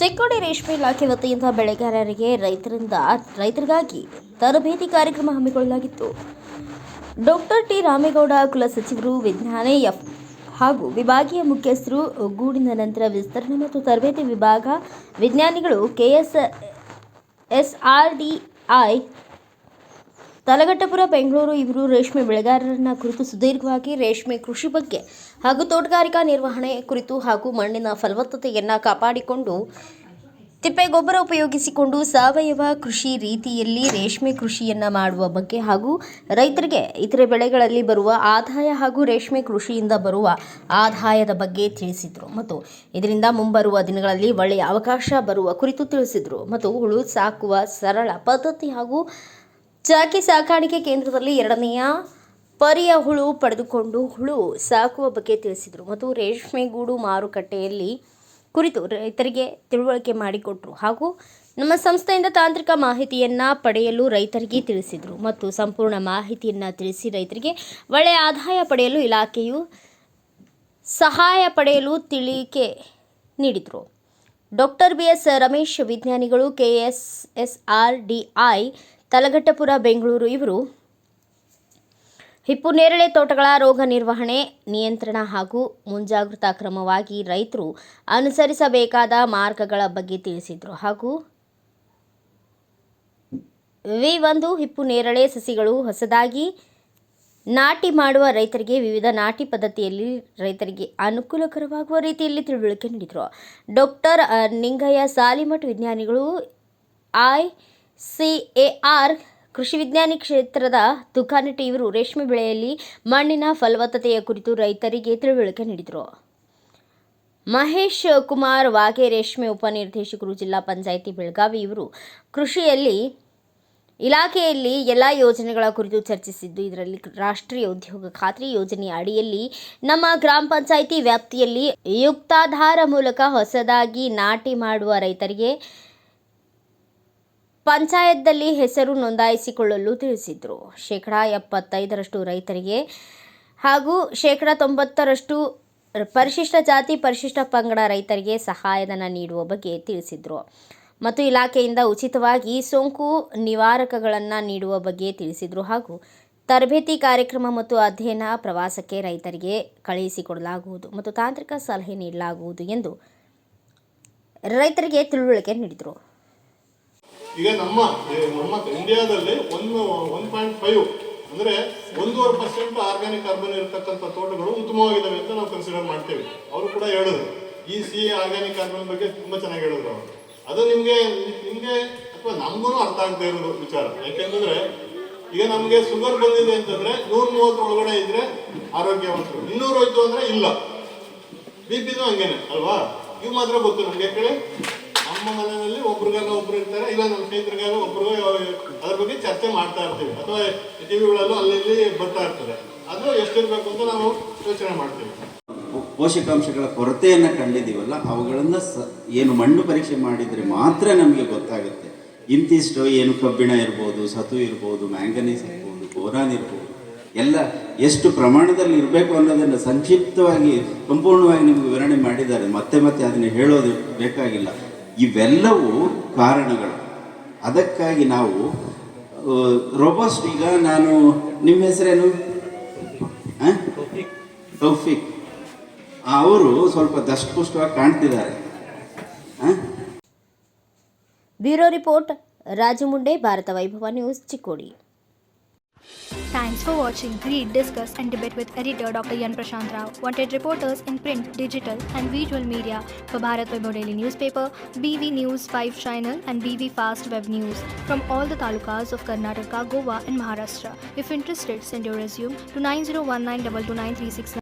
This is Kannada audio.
ಚಿಕ್ಕೋಡಿ ರೇಷ್ಮೆ ಇಲಾಖೆ ವತಿಯಿಂದ ಬೆಳೆಗಾರರಿಗೆ ರೈತರಿಗಾಗಿ ತರಬೇತಿ ಕಾರ್ಯಕ್ರಮ ಹಮ್ಮಿಕೊಳ್ಳಲಾಗಿತ್ತು. ಡಾಕ್ಟರ್ ಟಿ ರಾಮೇಗೌಡ ಕುಲಸಚಿವರು, ವಿಜ್ಞಾನ ಎಫ್ ಹಾಗೂ ವಿಭಾಗೀಯ ಮುಖ್ಯಸ್ಥರು, ಗೂಡಿನ ನಂತರ ವಿಸ್ತರಣೆ ಮತ್ತು ತರಬೇತಿ ವಿಭಾಗ ವಿಜ್ಞಾನಿಗಳು, KSSRDI ತಲಘಟ್ಟಪುರ, ಬೆಂಗಳೂರು ಇವರು ರೇಷ್ಮೆ ಬೆಳೆಗಾರರನ್ನ ಕುರಿತು ಸುದೀರ್ಘವಾಗಿ ರೇಷ್ಮೆ ಕೃಷಿ ಬಗ್ಗೆ ಹಾಗೂ ತೋಟಗಾರಿಕಾ ನಿರ್ವಹಣೆ ಕುರಿತು ಹಾಗೂ ಮಣ್ಣಿನ ಫಲವತ್ತತೆಯನ್ನು ಕಾಪಾಡಿಕೊಂಡು ತಿಪ್ಪೆಗೊಬ್ಬರ ಉಪಯೋಗಿಸಿಕೊಂಡು ಸಾವಯವ ಕೃಷಿ ರೀತಿಯಲ್ಲಿ ರೇಷ್ಮೆ ಕೃಷಿಯನ್ನು ಮಾಡುವ ಬಗ್ಗೆ ಹಾಗೂ ರೈತರಿಗೆ ಇತರೆ ಬೆಳೆಗಳಲ್ಲಿ ಬರುವ ಆದಾಯ ಹಾಗೂ ರೇಷ್ಮೆ ಕೃಷಿಯಿಂದ ಬರುವ ಆದಾಯದ ಬಗ್ಗೆ ತಿಳಿಸಿದರು ಮತ್ತು ಇದರಿಂದ ಮುಂಬರುವ ದಿನಗಳಲ್ಲಿ ಒಳ್ಳೆಯ ಅವಕಾಶ ಬರುವ ಕುರಿತು ತಿಳಿಸಿದರು ಮತ್ತು ಹುಳು ಸಾಕುವ ಸರಳ ಪದ್ಧತಿ ಹಾಗೂ ಚಾಕಿ ಸಾಕಾಣಿಕೆ ಕೇಂದ್ರದಲ್ಲಿ 2ನೇ ಪರಿಯ ಹುಳು ಪಡೆದುಕೊಂಡು ಹುಳು ಸಾಕುವ ಬಗ್ಗೆ ತಿಳಿಸಿದರು ಮತ್ತು ರೇಷ್ಮೆ ಗೂಡು ಮಾರುಕಟ್ಟೆಯಲ್ಲಿ ಕುರಿತು ರೈತರಿಗೆ ತಿಳುವಳಿಕೆ ಮಾಡಿಕೊಟ್ಟರು ಹಾಗೂ ನಮ್ಮ ಸಂಸ್ಥೆಯಿಂದ ತಾಂತ್ರಿಕ ಮಾಹಿತಿಯನ್ನು ಪಡೆಯಲು ರೈತರಿಗೆ ತಿಳಿಸಿದರು ಮತ್ತು ಸಂಪೂರ್ಣ ಮಾಹಿತಿಯನ್ನು ತಿಳಿಸಿ ರೈತರಿಗೆ ಒಳ್ಳೆಯ ಆದಾಯ ಪಡೆಯಲು ಇಲಾಖೆಯು ಸಹಾಯ ಪಡೆಯಲು ತಿಳಿಕೆ ನೀಡಿದರು. ಡಾಕ್ಟರ್ BS ರಮೇಶ್, ವಿಜ್ಞಾನಿಗಳು, KSSRDI ತಲಘಟ್ಟಪುರ, ಬೆಂಗಳೂರು ಇವರು ಹಿಪ್ಪು ನೇರಳೆ ತೋಟಗಳ ರೋಗ ನಿರ್ವಹಣೆ, ನಿಯಂತ್ರಣ ಹಾಗೂ ಮುಂಜಾಗ್ರತಾ ಕ್ರಮವಾಗಿ ರೈತರು ಅನುಸರಿಸಬೇಕಾದ ಮಾರ್ಗಗಳ ಬಗ್ಗೆ ತಿಳಿಸಿದರು ಹಾಗೂ V1 ಹಿಪ್ಪು ನೇರಳೆ ಸಸಿಗಳು ಹೊಸದಾಗಿ ನಾಟಿ ಮಾಡುವ ರೈತರಿಗೆ ವಿವಿಧ ನಾಟಿ ಪದ್ಧತಿಯಲ್ಲಿ ರೈತರಿಗೆ ಅನುಕೂಲಕರವಾಗುವ ರೀತಿಯಲ್ಲಿ ತಿಳುವಳಿಕೆ ನೀಡಿದರು. ಡಾಕ್ಟರ್ ನಿಂಗಯ್ಯ ಸಾಲಿಮಠ್, ವಿಜ್ಞಾನಿಗಳು, ICAR ಕೃಷಿ ವಿಜ್ಞಾನಿ ಕ್ಷೇತ್ರದ ತುಕಾನಟಿ ಇವರು ರೇಷ್ಮೆ ಬೆಳೆಯಲ್ಲಿ ಮಣ್ಣಿನ ಫಲವತ್ತತೆಯ ಕುರಿತು ರೈತರಿಗೆ ತಿಳುವಳಿಕೆ ನೀಡಿದರು. ಮಹೇಶ್ ಕುಮಾರ್ ವಾಗೆ, ರೇಷ್ಮೆ ಉಪನಿರ್ದೇಶಕರು, ಜಿಲ್ಲಾ ಪಂಚಾಯಿತಿ ಬೆಳಗಾವಿ ಇವರು ಕೃಷಿಯಲ್ಲಿ ಇಲಾಖೆಯಲ್ಲಿ ಎಲ್ಲ ಯೋಜನೆಗಳ ಕುರಿತು ಚರ್ಚಿಸಿದ್ದು, ಇದರಲ್ಲಿ ರಾಷ್ಟ್ರೀಯ ಉದ್ಯೋಗ ಖಾತ್ರಿ ಯೋಜನೆಯ ಅಡಿಯಲ್ಲಿ ನಮ್ಮ ಗ್ರಾಮ ಪಂಚಾಯಿತಿ ವ್ಯಾಪ್ತಿಯಲ್ಲಿ ಯುಕ್ತಾಧಾರ ಮೂಲಕ ಹೊಸದಾಗಿ ನಾಟಿ ಮಾಡುವ ರೈತರಿಗೆ ಪಂಚಾಯತ್ದಲ್ಲಿ ಹೆಸರು ನೋಂದಾಯಿಸಿಕೊಳ್ಳಲು ತಿಳಿಸಿದರು. 75% ರೈತರಿಗೆ ಹಾಗೂ 90% ಪರಿಶಿಷ್ಟ ಜಾತಿ, ಪರಿಶಿಷ್ಟ ಪಂಗಡ ರೈತರಿಗೆ ಸಹಾಯಧನ ನೀಡುವ ಬಗ್ಗೆ ತಿಳಿಸಿದರು ಮತ್ತು ಇಲಾಖೆಯಿಂದ ಉಚಿತವಾಗಿ ಸೋಂಕು ನಿವಾರಕಗಳನ್ನು ನೀಡುವ ಬಗ್ಗೆ ತಿಳಿಸಿದರು ಹಾಗೂ ತರಬೇತಿ ಕಾರ್ಯಕ್ರಮ ಮತ್ತು ಅಧ್ಯಯನ ಪ್ರವಾಸಕ್ಕೆ ರೈತರಿಗೆ ಕಳುಹಿಸಿಕೊಡಲಾಗುವುದು ಮತ್ತು ತಾಂತ್ರಿಕ ಸಲಹೆ ನೀಡಲಾಗುವುದು ಎಂದು ರೈತರಿಗೆ ತಿಳುವಳಿಕೆ ನೀಡಿದರು. ಈಗ ನಮ್ಮ ಇಂಡಿಯಾದಲ್ಲಿ 1.5 ಅಂದರೆ 1.5% ಆರ್ಗ್ಯಾನಿಕ್ ಕಾರ್ಬನ್ ಇರತಕ್ಕಂಥ ತೋಟಗಳು ಉತ್ತಮವಾಗಿದ್ದಾವೆ ಅಂತ ನಾವು ಕನ್ಸಿಡರ್ ಮಾಡ್ತೇವೆ. ಅವರು ಕೂಡ ಹೇಳಿದ್ರು, ಈ ಆರ್ಗ್ಯಾನಿಕ್ ಕಾರ್ಬನ್ ಬಗ್ಗೆ ತುಂಬ ಚೆನ್ನಾಗಿ ಹೇಳಿದ್ರು ಅವರು. ಅದು ನಿಮಗೆ ಅಥವಾ ನಮಗೂ ಅರ್ಥ ಆಗದೆ ಇರೋದು ವಿಚಾರ. ಯಾಕೆಂತಂದ್ರೆ ಈಗ ನಮಗೆ ಶುಗರ್ ಬಂದಿದೆ ಅಂತಂದ್ರೆ 130 ಒಳಗಡೆ ಇದ್ರೆ ಆರೋಗ್ಯವಂತರು, 200 ಹೋಯ್ತು ಅಂದ್ರೆ ಇಲ್ಲ. BP ಹಂಗೇನೆ ಅಲ್ವಾ? ಇವು ಮಾತ್ರ ಗೊತ್ತು ನಮ್ಗೆ. ಕೇಳಿ, ನಮ್ಮ ಮನೆಯಲ್ಲಿ ಒಬ್ರು ಇರ್ತಾರೆ, ಇಲ್ಲ ನಮ್ಮ ಸ್ನೇಹಿತರಿಗಾಗ ಒಬ್ರು ಅದ್ರ ಬಗ್ಗೆ ಚರ್ಚೆ ಮಾಡ್ತಾ ಇರ್ತೀವಿ ಅಥವಾ ಟಿವಿಗಳಲ್ಲೂ ಅಲ್ಲಿ ಬರ್ತಾ ಇರ್ತದೆ. ಅದು ಎಷ್ಟಿರ್ಬೇಕು ಅಂತ ನಾವು ಯೋಚನೆ ಮಾಡ್ತೀವಿ. ಪೋಷಕಾಂಶಗಳ ಕೊರತೆಯನ್ನು ಕಂಡಿದ್ದೀವಲ್ಲ, ಅವುಗಳನ್ನು ಏನು ಮಣ್ಣು ಪರೀಕ್ಷೆ ಮಾಡಿದರೆ ಮಾತ್ರ ನಮಗೆ ಗೊತ್ತಾಗುತ್ತೆ. ಇಂತಿಷ್ಟು ಏನು ಕಬ್ಬಿಣ ಇರ್ಬೋದು, ಸತು ಇರ್ಬೋದು, ಮ್ಯಾಂಗನೀಸ್ ಇರ್ಬೋದು, ಬೋರಾನ್ ಇರ್ಬೋದು, ಎಲ್ಲ ಎಷ್ಟು ಪ್ರಮಾಣದಲ್ಲಿ ಇರಬೇಕು ಅನ್ನೋದನ್ನು ಸಂಕ್ಷಿಪ್ತವಾಗಿ ಸಂಪೂರ್ಣವಾಗಿ ನಿಮಗೆ ವಿವರಣೆ ಮಾಡಿದ್ದಾರೆ. ಮತ್ತೆ ಅದನ್ನು ಹೇಳೋದು ಬೇಕಾಗಿಲ್ಲ. ಇವೆಲ್ಲವೂ ಕಾರಣಗಳು. ಅದಕ್ಕಾಗಿ ನಾವು ರೋಬೋಸ್ಟ್, ಈಗ ನಾನು ನಿಮ್ಮ ಹೆಸರೇನು? ತೌಫಿಕ್. ಅವರು ಸ್ವಲ್ಪ ದಷ್ಟಪುಷ್ಟವಾಗಿ ಕಾಣ್ತಿದ್ದಾರೆ. ಬ್ಯೂರೋ ರಿಪೋರ್ಟ್, ರಾಜು ಮುಂಡೆ, ಭಾರತ ವೈಭವ news, Chikkodi. Thanks for watching. Read, discuss and debate with editor Dr. Yan Prashant Rao. Wanted reporters in print, digital and visual media for Bharat Vaibhav Daily Newspaper, BV News 5 Channel and BV Fast Web News from all the talukas of Karnataka, Goa and Maharashtra. If interested, send your resume to 9019229369.